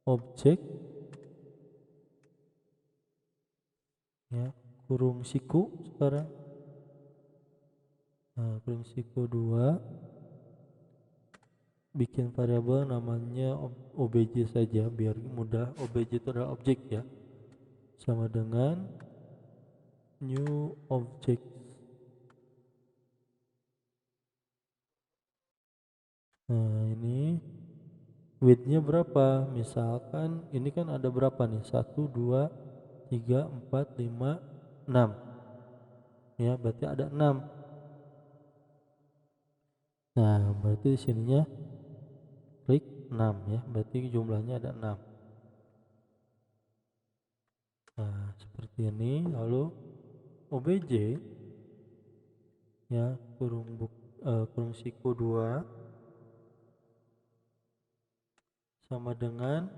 objek ya, kurung siku sekarang. Nah, kurung siku 2, bikin variabel namanya obj saja biar mudah. Obj itu adalah objek ya, sama dengan new object. Nah, ini widthnya berapa, misalkan ini kan ada berapa nih, 1 2 3 4 5 6 ya, berarti ada 6. Nah, berarti di sininya klik 6 ya, berarti jumlahnya ada 6. Nah, seperti ini. Lalu obj ya, kurung siku 2 sama dengan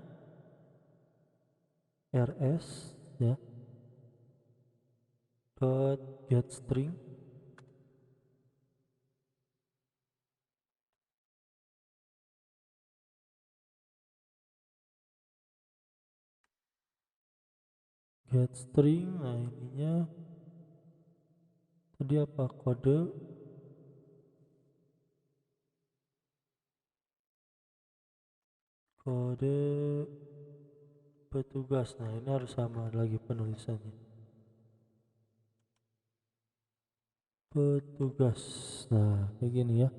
rs ya, dot get string nah ininya tadi apa, kode petugas. Nah, ini harus sama lagi penulisannya, petugas. Nah, kayak gini ya,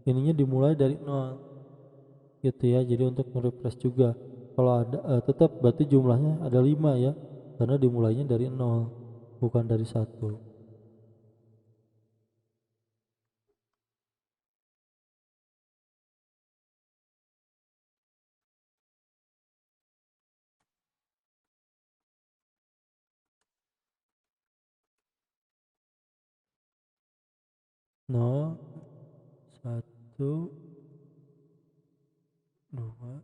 ininya dimulai dari 0 gitu ya, jadi untuk nge-refresh juga kalau ada tetap berarti jumlahnya ada 5 ya, karena dimulainya dari 0 bukan dari 1. Nol, 1, 2,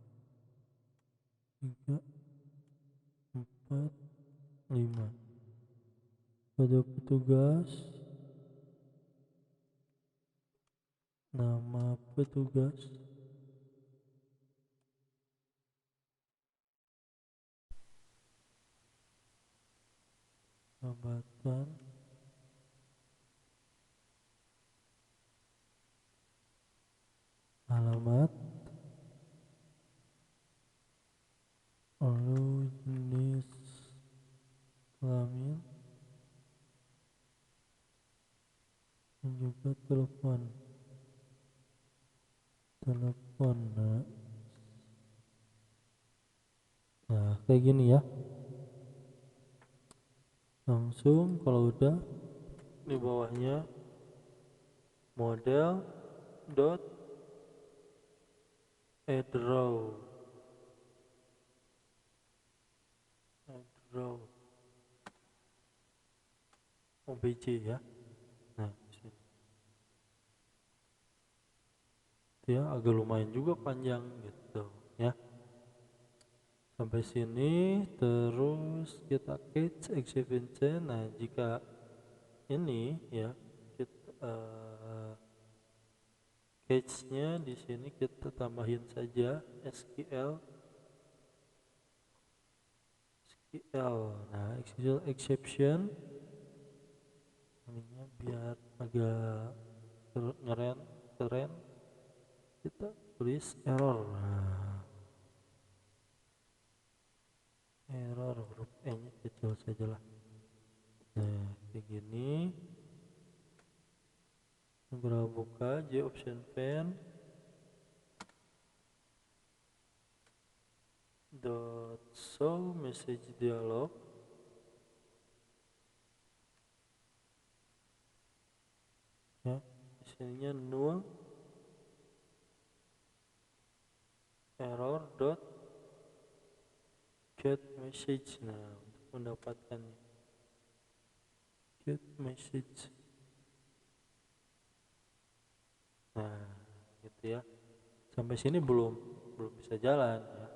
3, 4, 5. Kode petugas, nama petugas, jabatan, alamat, lalu jenis kelamin, dan juga telepon. Nah, kayak gini ya. Langsung kalau udah di bawahnya model dot add row obj ya. Nah, disini ya agak lumayan juga panjang gitu ya. Sampai sini terus kita catch exception. Nah, jika ini ya kita catch-nya di sini kita tambahin saja SQL. Nah, SQL exception ininya biar agak keren kita tulis error. Nah, error huruf E nya kecil sajalah. Nah, kayak gini. Segera buka J option pen dot show message dialog. Ya, isinya null error dot get message. Nah, untuk mendapatkannya get message. Nah, gitu ya. Sampai sini belum bisa jalan ya.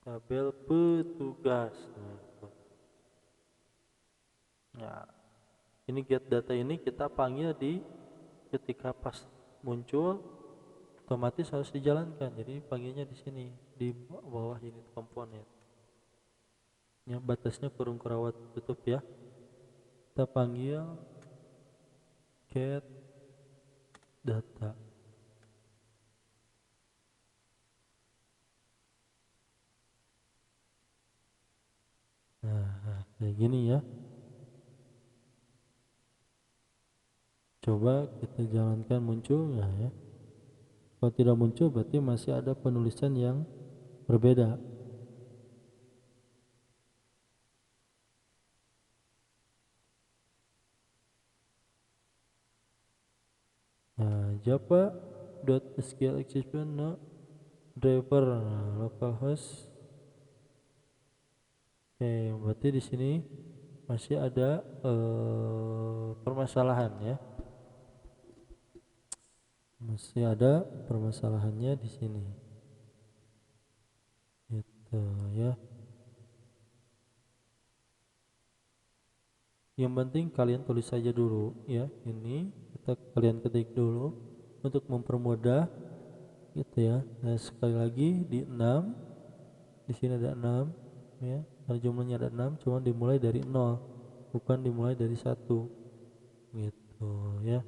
Tabel petugas. Nah, ini get data ini kita panggil ketika pas muncul otomatis harus dijalankan. Jadi panggilnya di sini di bawah unit komponen. Ya, batasnya kurung kerawat tutup ya. Kita panggil get data. Nah, kayak gini ya. Coba kita jalankan muncul nggak ya. Kalau tidak muncul berarti masih ada penulisan yang berbeda. java.sql exception no driver localhost. Oke, berarti di sini masih ada permasalahan ya. Masih ada permasalahannya di sini. Gitu ya. Yang penting kalian tulis saja dulu ya. Ini kalian ketik dulu untuk mempermudah gitu ya. Nah, sekali lagi di 6 di sini ada 6 ya. Karena jumlahnya ada 6, cuma dimulai dari 0, bukan dimulai dari 1 gitu ya.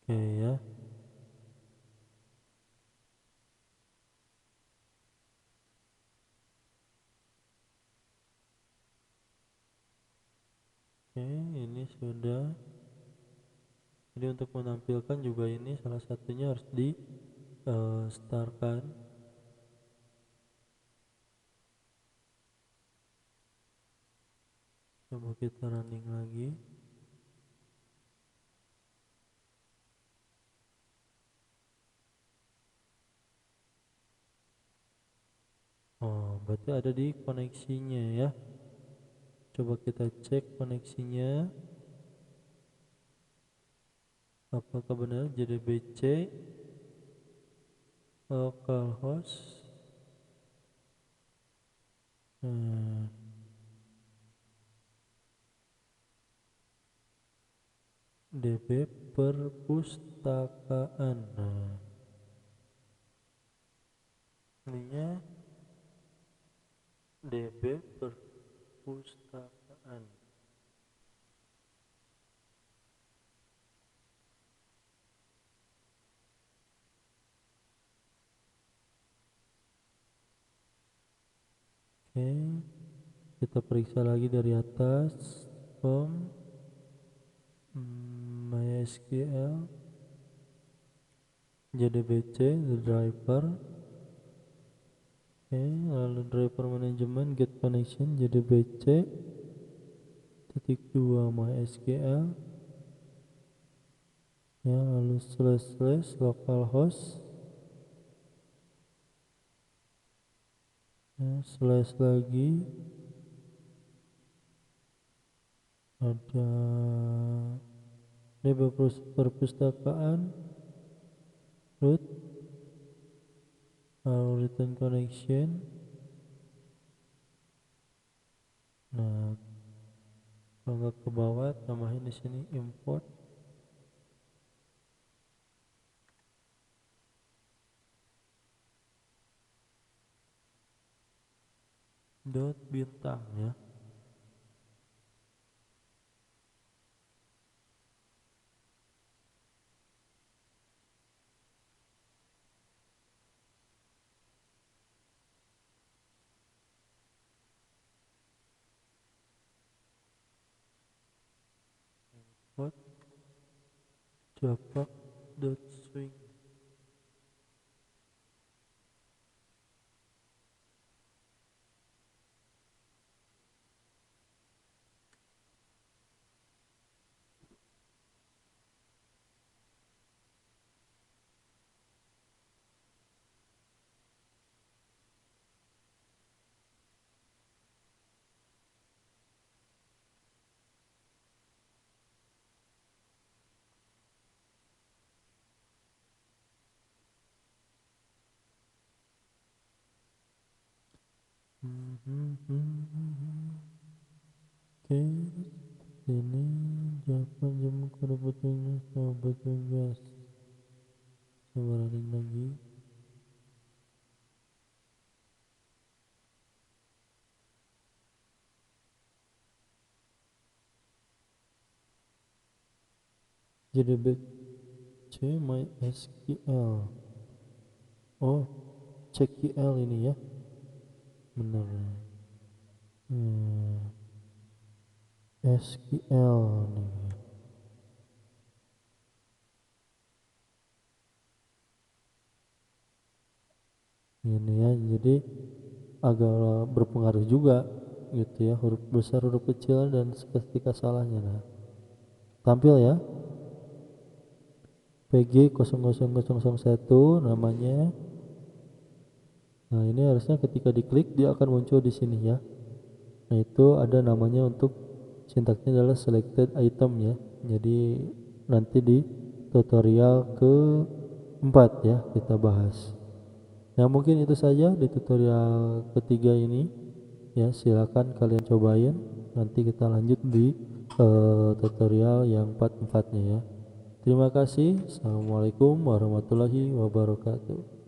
Oke ya. Oke, ini sudah. Jadi untuk menampilkan juga ini salah satunya harus di startkan. Coba kita running lagi. Oh, berarti ada di koneksinya ya. Coba kita cek koneksinya. Apakah benar JDBC localhost? DB perpustakaan. Nah, ininya DB perpustakaan. Oke, kita periksa lagi dari atas. MySQL JDBC the driver. Oke, lalu driver management get connection JDBC titik 2 MySQL ya, lalu slash localhost ya, slash lagi ada DB perpustakaan root lalu return connection. Nah, kalau nggak ke bawah tambahin di sini import dot bintang ya. Import java dot swing. Oke, ini java jam kode butuhnya coba tugas. Coba running lagi. JDBC MySQL. Oh, CQL ini ya, benar. SQL nih. ini ya, jadi agak berpengaruh juga gitu ya, huruf besar huruf kecil dan ketika salahnya. Nah, tampil ya PG 00001 namanya. Nah, ini harusnya ketika diklik dia akan muncul di sini ya. Nah, itu ada namanya untuk sintaksnya adalah selected item ya. Jadi nanti di tutorial keempat ya kita bahas. Nah, mungkin itu saja di tutorial ketiga ini ya, silakan kalian cobain. Nanti kita lanjut di tutorial yang empat-empatnya ya. Terima kasih. Assalamualaikum warahmatullahi wabarakatuh.